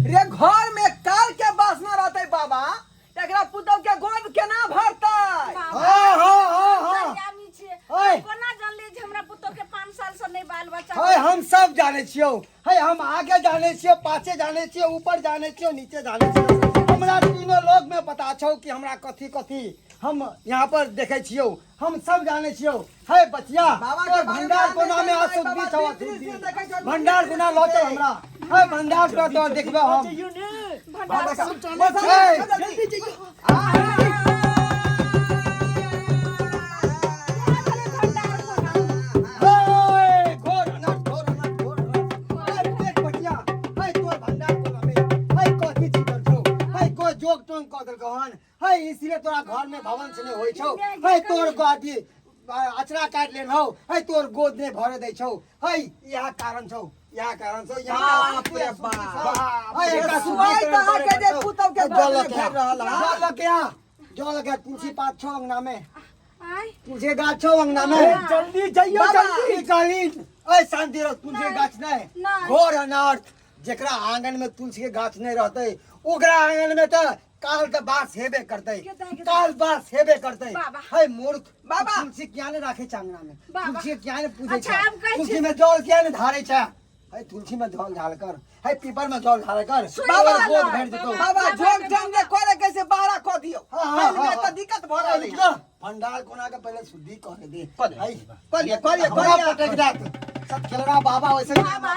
रे घर में काल के बासना रहते बाबा एकरा पुतौ के गोद केना भरतै हां हां हां हां कोना जानली जे हमरा पुतौ के 5 साल से नहीं बाल बच्चा हाय हम सब जाने छियो हाय हम आगे जाने छियो पाछे जाने छियो ऊपर जाने छियो नीचे जाने छियो हमरा तीनों लोग में पता छौ कि हमरा कथी कथी हम यहाँ पर देखे छियो हम सब जाने छियो है बचिया तो भंडार कोना में असुद्धि छौ भंडार कोना लौटे हमरा है भंडार तो देखबे हम भंडार सब जल्दी जल्दी इसलिए तोरा घर में भवन से नहीं होई छौ है तोर गादी अचरा काट लेन हो है तोर गोद ने भरे दै छौ है यह कारण छौ बाप रे बाप है का सुवाई कहा के दे पुतौ के गोद में भर रहल जल के तुलसी पात छौ अंगना में तुलसी गाछ छौ अंगना में जल्दी जाइयो जल्दी कालीन ओए शांति रह तुलसी गाछ नहीं घोर अनर्थ जेकरा आंगन में तुलसी के गाछ नहीं रहते ओकरा आंगन में तो काल के बास हेबे करते काल बास हेबे करते है मूर्ख बाबा तुलसी क्या ने राखे चांगना में तुलसी क्या ने पूजे अच्छा, तुलसी में जल क्या ने धारे छा है तुलसी में जल ढाल कर है पीपर में जल ढाल कर बाबा गोद भेट देतो बाबा जोग जंग करे कैसे बाहर क दियो में तो दिक्कत भ रहल है भंडार कोना के पहले शुद्धि कर दे करिए पटक जात सब खेलरा बाबा वैसे बाबा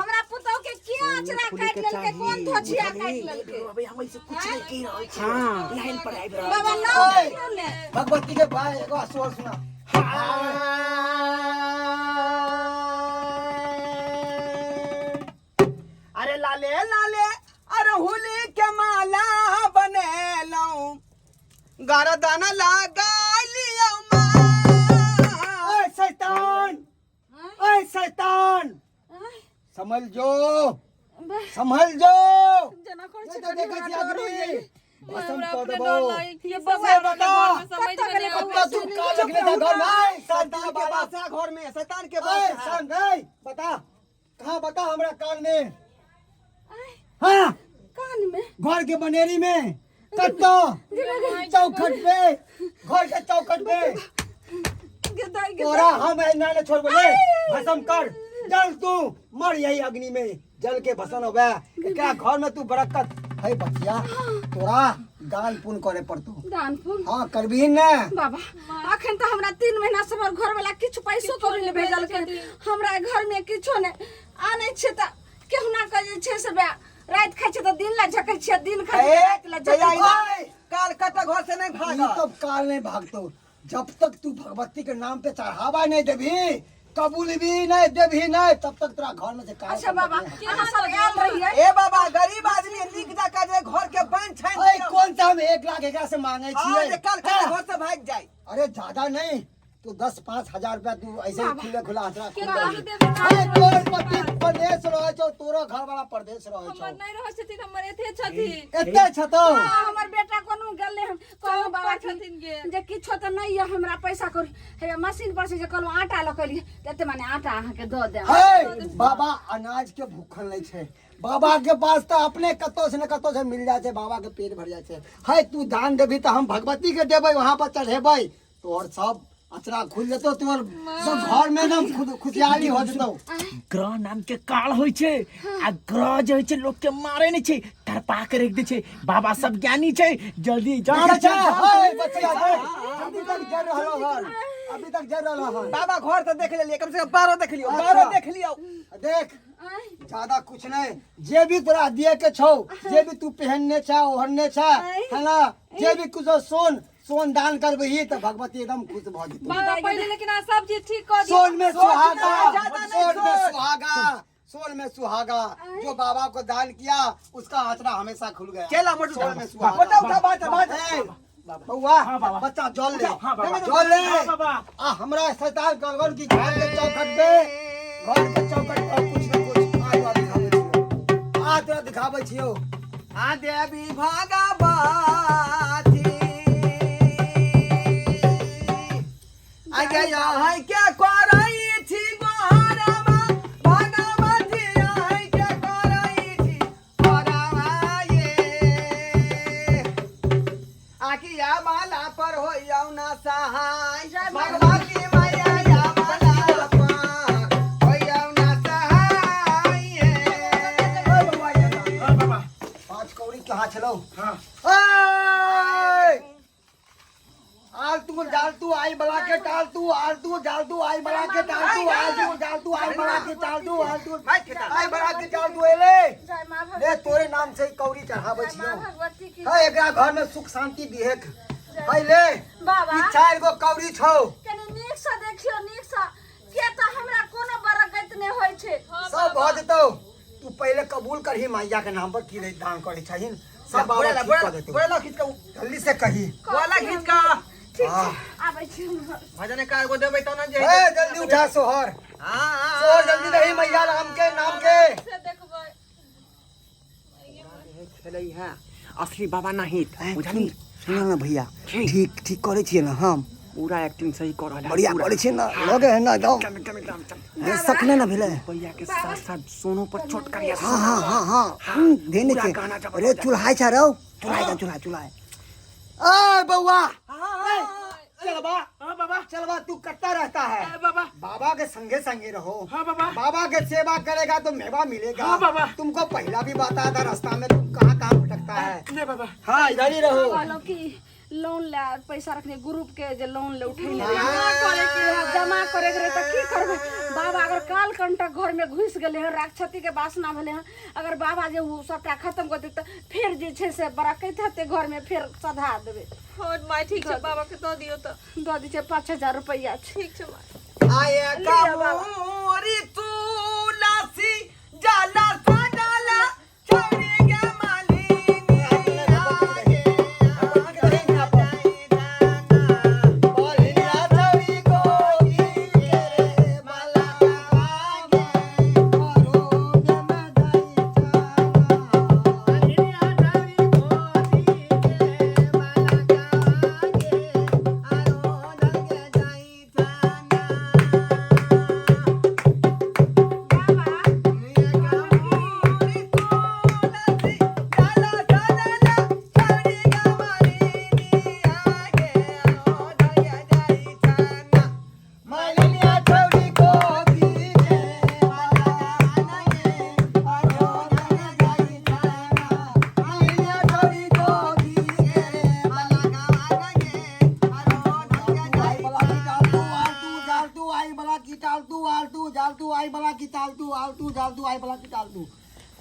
हमरा पुतौ के किया अचरा काट लेलके कोन धोछिया काट लेलके अबे हम ऐसे कुछ नहीं कह रहल छी लाइन पर आबि रहल बाबा ना भगवती के भाई एगो स्वर सुना अरे लाले लाले अरहुल के माला बनेलौ गरदन लगा लियो ओए शैतान ओए शैतान संभल जो जना कर ये तो देखै छी अग्नि भस्म कर डर देबो लागे ये बउआ बता समझ में नहीं अब आवत तू का लगले घर में शैतान के बासा घर में शैतान के ओए बासा शांत है बता कहां बता हमरा कान में हां कान में घर के बनेरी में कत्तो चौखट पे घर के चौखट पे तोरा हम ना ने छोड़ बोले भस्म कर जल तू मर यही अग्नि में जल के भस्म होबे क्या घर में तू बरकत है बचिया तोरा दान पुण्य करे पड़तो दान पुण्य हां करबी ने बाबा अखन तो हमरा 3 महीना से हमर घर वाला किछ पैसो तोरे ले भेजल के हमरा घर में किछो ने आनै छै त केहुना कहे छै से रात खाइ छै त दिन ला झकै छै दिन खाइ छै रात ला झकै काल कट घर से नहीं भाग तू तो काल नहीं भागतो जब तक तू भगवती के नाम पे चढ़ावा नहीं देबी कबूल भी नहीं देबी नहीं तब तक तेरा घर में से काल अच्छा बाबा अहाँ सब आयल रहिए ए बाबा गरीब आदमी लिख जा के घर के बन छैन ओए कौन सा हम 1 लाख एकरा से मांगे छिए काल कट घर से भाग जाए अरे ज्यादा नहीं तू 10-5 हजार रुपया तू ऐसे खुले खुला हजरा के तोर पति परदेश रहे छो तोरो घर वाला परदेश रहे छो हमर नहीं रह छथिन हमर एथे छथिन एते छतो हमर बेटा कोनो गेले हम कहलो बाबा छथिन गे जे किछो त नहीं है हमरा पैसा कर हे मशीन पर से जे कहलो आटा लकली तते माने आटा अहाँ के द दे हे बाबा अनाज के भूखल नहीं छे बाबा के पास तो अपने कतो से न कतो से मिल जाए छे बाबा के पेट भर जाए छे है तू दान देबी त हम भगवती के देबै वहां पर चढ़ेबै तोर सब अचरा खुल जेतो तोर सब घर में ना खुशहाली हो जेतो ग्रह नाम के काल होय छे आ ग्रह जे होय छे लोग के मारे नहीं छे तरपा के रख दे छे बाबा सब ज्ञानी छे जल्दी जान छे हे बच्चा अभी तक जर रहलो हन अभी तक जर रहलो हन बाबा घर तो देख ले कम से कम 12 देख लियो 12 देख लियो देख ज्यादा कुछ नहीं जे भी तोरा दिए के छौ जे भी तू पहनने छा ओढ़ने छा है ना जे भी कुछ सोन दान करबही तो भगवती एकदम खुश भ जेतौ बाबा पहले लेकिन आ सब चीज ठीक कर दियो सोन में सुहागा जो बाबा को दान किया उसका आंचरा हमेशा खुल गया केला मोटू सोन में सुहागा बता उठा बात बउआ बच्चा जल ले आ हमरा शैतान गलगल की घर के चौखट पर कुछ न कुछ आज दिखाबै छियो आ देवी भागवती आगे है क्या करई थी गोहरमा भगवती है क्या करई थी गोहरमा सहाय जय भगवती मैया यमला पार होइयो ना सहाय ओए बाबा ये ना। हाँ बाबा। पांच कौड़ी कहाँ चलो हाँ। आलतू जालतू आई बला के टालतू आलतू जालतू आई बला के टालतू आलतू जालतू आई बला के टालतू आलतू आई बला के टालतू एले जय माँ ले तोरे नाम से ही कौड़ी चढ़ावे जय माँ छियो भगवती की है एकरा घर में सुख शांति दिहेक है ले बाबा ई चार गो कौड़ी छौ कनी नीक से देखियो नीक से के त हमरा कोनो बरकत नै होय छै सब भ जेतौ तू पहले कबूल करही मैया के नाम पर की रे दान करे छहिन सब बाबा ठीक कर देतौ बोला खींच के जल्दी से कही बोला खींच का ठीक हाँ। छै आबै छी हम। भजन का एगो देबै त ना जे ए जल्दी उठा सोहर हां सोहर जल्दी दही मैया राम के नाम के से देखबै खेलै है असली बाबा नहीं बुझली सुन ना भैया ठीक ठीक करे छिए ना हम पूरा एक्टिंग सही कर रहल बढ़िया करे छिए ना लगे है ना एकदम दे सकने ना भेले भैया के साथ साथ सोनो पर चोट करिया हाँ हाँ हाँ हाँ देने के अरे चुल्हाई छा रहो चुल्हाई ए बउआ चल बा हाँ बाबा। चल बा तू करता रहता है हाँ बाबा। बाबा के संगे संगे रहो हाँ बाबा। बाबा के सेवा करेगा तो मेवा मिलेगा हाँ बाबा। तुमको पहला भी बताया था रास्ता में तुम कहाँ कहाँ भटकता है नहीं बाबा। हाँ इधर ही रहो कहलो कि लोन ले पैसा रखने ग्रुप के जे लोन ले उठैले जमा करे के जमा करे के रहे त की करबे बाबा अगर काल कंटक घर में घुस गेले हैं राक्षसी के वासना भेले हैं अगर बाबा जे उ सबटा खत्म कर देते फिर जे छै से बरकत हेते घर में फिर सधा देबे हाँ माय ठीक छै बाबा के दऽ दियौ त दऽ दी छै 5000 रुपया छै ठीक छै माय आए कबूरी तुलसी जाला सजाला चौड़ी के मालिनी आगे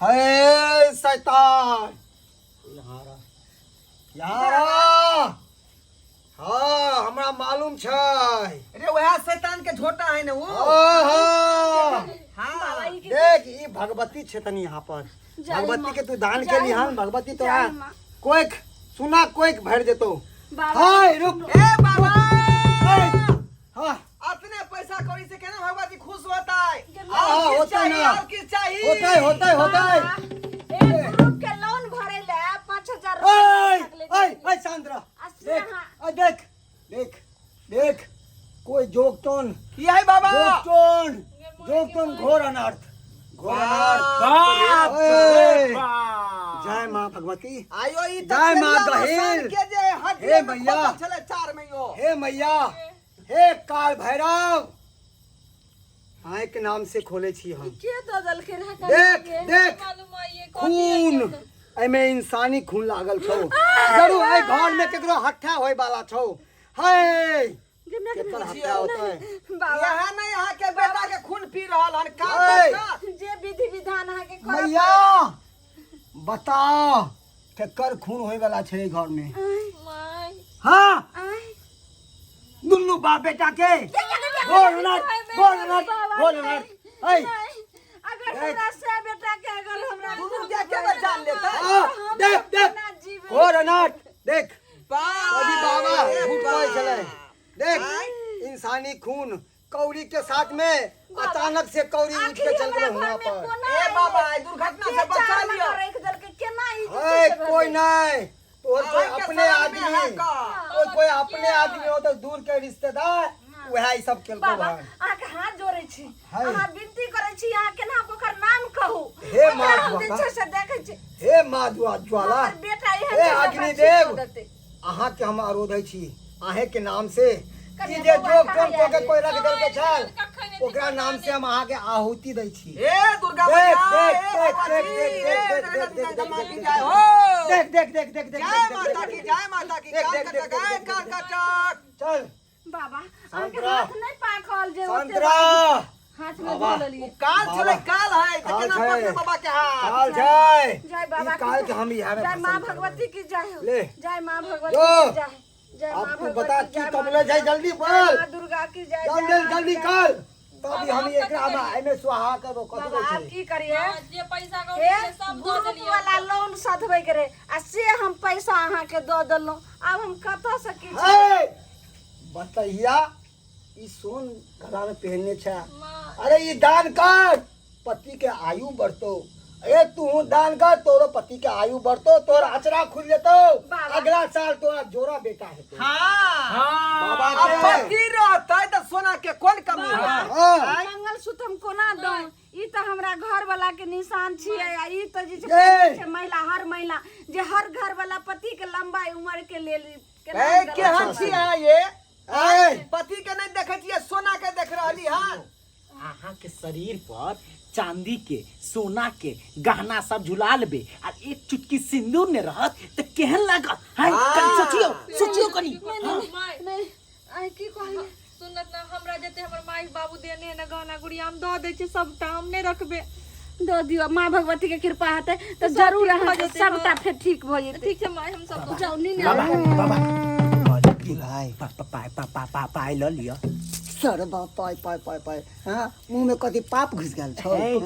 है शैतान यारा हाँ हमरा मालूम छै अरे वह शैतान के झोटा है ना वो हाँ हाँ देख ई भगवती छेतन यहाँ पर जय भगवती माँ। के तू दान जय के लिए माँ। भगवती तोरा जय माँ। कोई सुना कोई भर देतो बाबा हाय रुक ए बाबा हाँ अपने पैसा कौड़ी से कहना भगवती खुश होता है हाँ, और किस होता है चाहिए ना। और किस चाहिए होता है एक ग्रुप के लोन भरे ले 5000 ओए रुपया ओए शांत रह असली देख हाँ। ओए देख देख देख कोई जोगटोन किया है बाबा जोगटोन घोर अनर्थ बाप ओए, रे बाप। जय माँ भगवती आयो ई जय माँ गहील। के जे हड्डी हे में भैया। खोदल छले चार में यो हे मैया हे काल भैरव हाँ के नाम से खोले छी हम के दऽ देलकै रहे देख देख मालूम है ये खून एमे इंसानी खून लागल छौ जरूर है घर में केकरो हत्या होय वाला छौ है केकर हत्या होतै बाबा यहाँ नहीं यहाँ के बेटा के खून पी रहल हन का ओए। करता? जे विधि विधान अहाँ के करब मैया बताओ केकर खून होय वाला छै घर में माय हाँ आय दुन्नू बाप बेटा के गोलनट ऐ अगर हमरा से बेटा के अगर हमरा दुनू के के जान लेता हाँ, देख देख गोलनट देख कभी बाबा झूठ कहै छलै देख इंसानी खून कौड़ी के साथ में अचानक से कौड़ी उठ के चल गए हुआ पर ए बाबा ई दुर्घटना से बचा लियो रख देलकै केना ई है कोई नहीं तोर कोई के अपने सलामी है आदमी का? कोई अपने आदमी हो तो दूर के रिश्तेदार वह ई सब केलको बाबा है अहाँ के हाथ जोड़ै छी है। अहाँ विनती करै छी अहाँ केना ओकर नाम कहू हे ओकरा माँ हम जे बाबा। छै से देखै छी हे माँ ज्वाला हमर बेटा हे एहन छै जे ओकरा अग्निदेव ठीक कऽ देतै। अहाँ के हम आरोधै छी आहे के नाम से कन्या ई जे बौआ जोग कहाँ टोन को के आयल? कोई रख देल के छल कखन नहीं ओकरा नाम से हम अहाँ के आहुति दै छी ए दुर्गा देख, मैया देख, ए देख, भगवती, देख, ए देख, जगन्नाथ देख, देख, दामा देख, की देख, जय देख, हो। देख देख देख देख देख जय माता की जय माता की देख, काल देख, देख, कटक देख, काल देख, कटक चल बाबा शांत अहाँके रह। हाथ नहीं पाकल जे ओते संतरा हाथ में बाबा। धो लेलिए काल चले काल है त काल केना छै। पकड़ बाबा के हाथ काल जय जय बाबा ई काल के हम यहाँ में जय माँ पसंद करब। भगवती की जय हो ले। जय माँ भगवती जो। की जय जय माँ अब तू भगवती बता जय की माँ कब ले जाए जल्दी जय बोल माँ दुर्गा की जय जल्दी जय माँ जल्दी जय। कर तभी हम एकरा में एमे सुहा करबो कथि बाबा आप छै की करिए हाँ, जे पैसा हे कौड़ी सब दो ग्रुप देलिए वाला लोन सधबै के रहे आ से हम पैसा अहाँ के दऽ देलहुँ आब हम कतऽ से की हे बतैया ई सोन गला में पहनने छै माँ अरे ये दान कर पति के आयु बढ़तो ए तू दान कर तोरो पति के आयु बढ़तो तोर अचरा खुल जेतो बाबा। अगला साल तोरा जोरा बेटा हेतो हां बाबा अब के पति रहतै त सोना के कोन कमी है हाँ। मंगलसूत्र हम कोना दऊं ई त हमरा घर वाला के निशान छियै आ ई त जे ए। छै महिला हर महिला जे हर घर वाला पति के लंबा उम्र के लेल ए केहन छियै ये ए पति के नहीं देखे छियै सोना के देख रहली हां अहाँ के शरीर पर चांदी के सोना के गहना सब झुला लेबे और एक चुटकी सिंदूर ने रहत तो केहन लागत हाय कनी सोचियो कनी माय नहीं आई की कहलिए सुनत ना हमरा जते हमर माई बाबू देने है ना गहना गुड़िया हम दऽ दै छी सबटा हम नहीं रखबे दो दियो माँ भगवती के कृपा हेतै तो जरूर अहाँ सबटा फेर ठीक भ जेतै ठीक है माई हम सब दऽ जाऊ नी बाबा बाबा की भाई पाई ल लियो सर बा पाय पाय पाय पाय हां मुंह में कथि पाप घुस गेल छौ ए,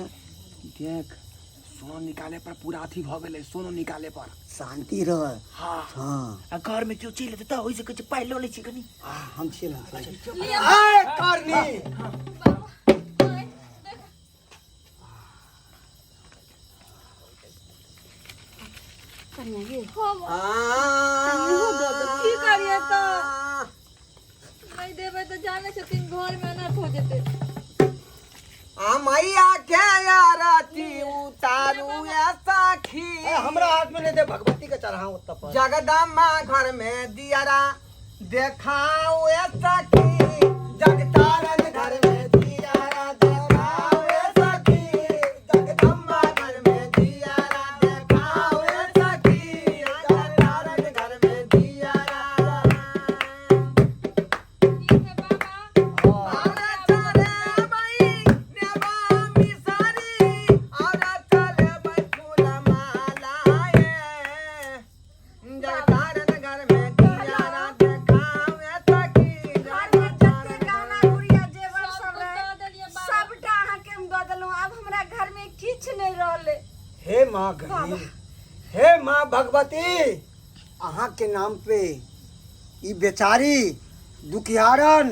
देख सोनो निकाले पर पूरा अथी भ गेलै सोनो निकाले पर शांति रह हाँ हाँ आ घर में क्यों चले त होई से कुछ पाई लो ले छी कनी हम छियै ए करनी कन्या ये की करिए तो नहीं देबे तो जाने छथिन घर में अनर्थ हो जेते मैया के आरती उतारू या साखी हमरा हाथ में ले दे भगवती के चढ़ाओ तब पर जगदम्बा घर में दियरा देखाओ या सखी जगतारन घर में दियरा देखाओ या सखी जगदम्बा घर में दियरा देखाओ या सखी जगतारन घर में दियरा ठीक है बाबा आरे चले बई देवा मिसरी आरे चले बई फूल मालाए जगतारन घर में दियरा देखाओ या सखी घर में जते गाना गुड़िया जेवर सब सब रहे दऽ देलिए बाबा सबटा अहाँ के हम दऽ देलहुँ आब हमरा घर में किछ नहीं रहले हे माँ गणी हे माँ भगवती अहाँ के नाम पे ई बेचारी दुखियारन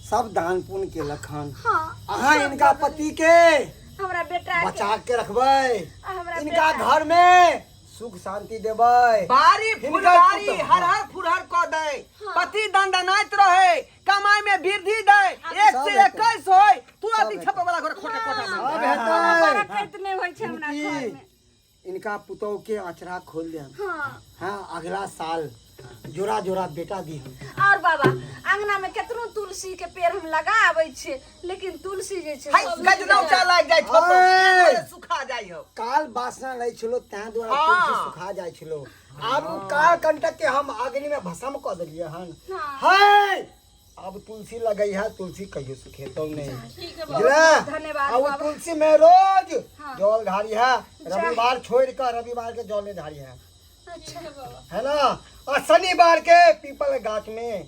सब दान पुण्य के लखन हाँ अहाँ इनका पति के हमरा बेटा के बचा के रखबै हमरा इनका बेटा घर में सुख शांति देबै बारी हिनकर फुलबारी पुतहु। हर हर फुरहर क दे पति दंडनाइत रहे कमाई में वृद्धि दे एक सब से हेतै। 21 होय तू सब अति हेतै। छपे वाला घर खोटे कोठा में सब बड़ा हेतै खेत नहीं होय छै हमरा घर में इनकी इनका पुतोह के अचरा खोल दे हाँ हाँ अगला साल जोरा जोरा बेटा दी हम और बाबा अंगना में केतनो तुलसी के पेड़ हम लगा आबै छियै लेकिन तुलसी जे छै हाय गजनौ चा लाग जाय छो ओए। सुखा जाय हो काल बासना नहीं छलो तैं द्वारा हाँ। तुलसी सुखा जाय छलो आब उ काल कंटक के हम अग्नि में भस्म क देलिए हन हाँ। है अब तुलसी लगई है तुलसी कहियो सुखेतो नहीं ठीक है बुझला धन्यवाद अब बाबा। तुलसी में रोज हाँ। जल ढारी है रविवार छोड़ कर रविवार के जल ढारी है अच्छा है ना और शनिवार के पीपल गाछ में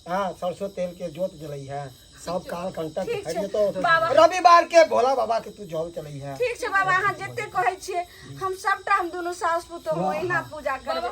हाँ सरसों तेल के जोत जलई है सब काल कंटक ठीक छै, हरिये तो बाबा। रविवार के भोला बाबा के तू जल चलई है ठीक छै बाबा अहाँ जते कहै छियै हम सबटा हम दुनू सास पुतोह ओहिना पूजा करबै